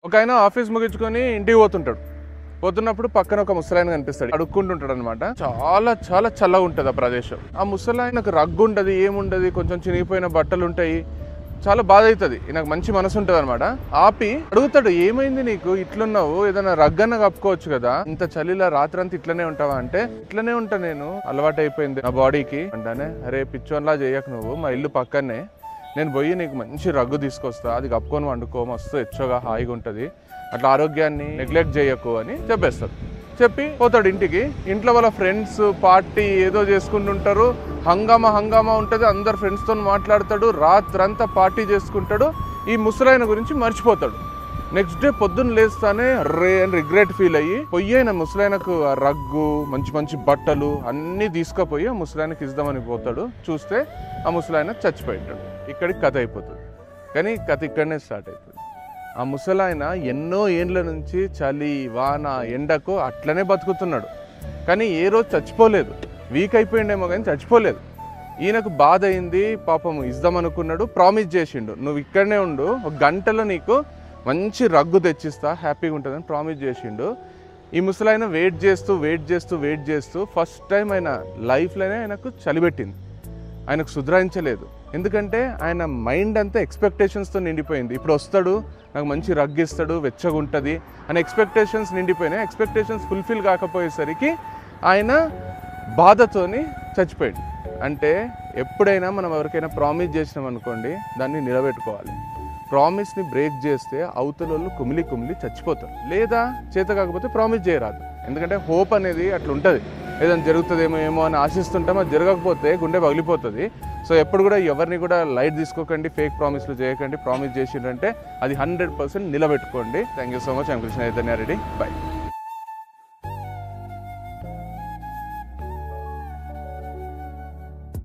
ఒక ఆయన ఆఫీస్ ముగించుకొని ఇంటికి పోతుంటాడు. పోతున్నప్పుడు పక్కన ఒక ముసలాయన కనిపిస్తాడు. అడుక్కుంటుంటాడు అనమాట. చాలా చాలా చల్లగా ఉంటుంది ఆ ప్రదేశం. ఆ ముసలాయనకు రగ్గు ఉండదు, ఏముండదు, కొంచెం చినిగిపోయిన బట్టలు ఉంటాయి. చాలా బాధ అవుతుంది. నాకు మంచి మనసు ఉంటుంది అనమాట. ఆపి అడుగుతాడు, ఏమైంది నీకు, ఇట్లున్నావు, ఏదైనా రగ్గన్న కప్పుకోవచ్చు కదా, ఇంత చలిలా రాత్రంతా ఇట్లనే ఉంటావా అంటే, ఇట్లనే ఉంటా నేను, అలవాటు అయిపోయింది నా బాడీకి అంటానే. అరే పిచ్చోన్లా చేయకు, నువ్వు మా ఇల్లు పక్కనే, నేను పోయి నీకు మంచి రగ్గు తీసుకొస్తా, అది కప్పుకొని వండుకో, మస్తు ఎచ్చోగా హాయిగా ఉంటుంది, అట్లా ఆరోగ్యాన్ని నెగ్లెక్ట్ చేయకు అని చెప్పేస్తాడు. చెప్పి పోతాడు ఇంటికి. ఇంట్లో వాళ్ళ ఫ్రెండ్స్ పార్టీ ఏదో చేసుకుంటుంటారు, హంగామా ఉంటుంది, అందరు ఫ్రెండ్స్తో మాట్లాడతాడు, రాత్రంతా పార్టీ చేసుకుంటాడు. ఈ ముసలాయన గురించి మర్చిపోతాడు. నెక్స్ట్ డే పొద్దున్న లేస్తానే రే అని రిగ్రెట్ ఫీల్ అయ్యి పొయ్యైన ముసలాయనకు ఆ రగ్గు, మంచి మంచి బట్టలు అన్నీ తీసుకుపోయి ఆ ముసలాయనకి ఇద్దామని పోతాడు. చూస్తే ఆ ముసలాయన చచ్చిపోయింటాడు. ఇక్కడికి కథ అయిపోతుంది. కానీ కథ ఇక్కడనే స్టార్ట్ అవుతుంది. ఆ ముసలాయన ఎన్నో ఏండ్ల నుంచి చలి వాన ఎండకు అట్లనే బతుకుతున్నాడు. కానీ ఏ రోజు చచ్చిపోలేదు. వీక్ అయిపోయిండేమో కానీ చచ్చిపోలేదు. ఈయనకు బాధ అయింది, పాపం ఇద్దామనుకున్నాడు, ప్రామిస్ చేసిండు, నువ్వు ఇక్కడనే ఉండు, ఒక గంటలో నీకు మంచి రగ్గు తెచ్చిస్తా, హ్యాపీగా ఉంటుందని ప్రామిస్ చేసిండు. ఈ ముసలాయన వెయిట్ చేస్తూ ఫస్ట్ టైం ఆయన లైఫ్లోనే ఆయనకు చలిపెట్టింది. ఆయనకు సుధరించలేదు. ఎందుకంటే ఆయన మైండ్ అంతా ఎక్స్పెక్టేషన్స్తో నిండిపోయింది. ఇప్పుడు వస్తాడు, నాకు మంచి రగ్గు ఇస్తాడు, వెచ్చగా ఉంటుంది అని ఎక్స్పెక్టేషన్స్ నిండిపోయినాయి. ఎక్స్పెక్టేషన్స్ ఫుల్ఫిల్ కాకపోయేసరికి ఆయన బాధతోని చచ్చిపోయాడు. అంటే ఎప్పుడైనా మనం ఎవరికైనా ప్రామిస్ చేసినాం అనుకోండి, దాన్ని నిలబెట్టుకోవాలి. ప్రామిస్ని బ్రేక్ చేస్తే అవతల వాళ్ళు కుమిలి చచ్చిపోతారు. లేదా చేత కాకపోతే ప్రామిస్ చేయరాదు. ఎందుకంటే హోప్ అనేది అట్లా ఉంటుంది. ఏదైనా జరుగుతుందేమో అని ఆశిస్తుంటాం, అది జరగకపోతే గుండె పగిలిపోతుంది. సో ఎప్పుడు కూడా ఎవరిని కూడా లైట్ తీసుకోకండి, ఫేక్ ప్రామిస్లు చేయకండి. ప్రామిస్ చేసిండ్రంటే అది 100% నిలబెట్టుకోండి. Thank you so much. I'm Krishna Chaitanya Reddy. By.